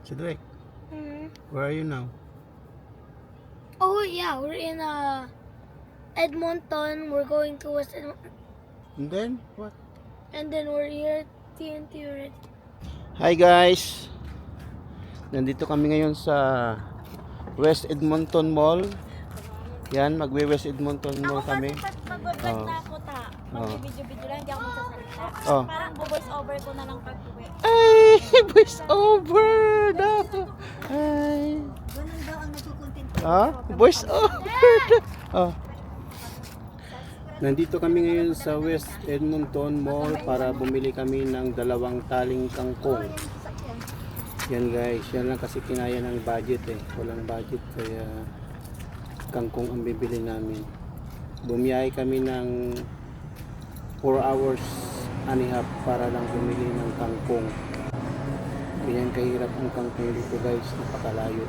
Cedric, Hmm. where are you now? Oh yeah, we're in Edmonton. We're going to West Edmonton, And then, what? and then we're here at TNT already. Hi guys! Nandito kami ngayon sa West Edmonton Mall. Yan, magwe-West Edmonton Mall kami. Mag-vlog na ako ta. Mag-video-video lang, hindi ako magsasalita. Oh. Parang voice over ko na lang pag-uwi. Ay! Voice over daw! Ay! Ganun daw ang nagkukontent ko. Ah? Voice over daw! Oh. Nandito kami ngayon sa West Edmonton Mall para bumili kami ng 2 taling kangkong. Yan guys, yan lang kasi kinaya ng budget eh. Walang budget kaya kangkong ang bibili namin. Bumiyahe kami ng 4 hours and a half para lang bumili ng kangkong. Ganyan kahirap ang kangkong dito guys, napakalayo.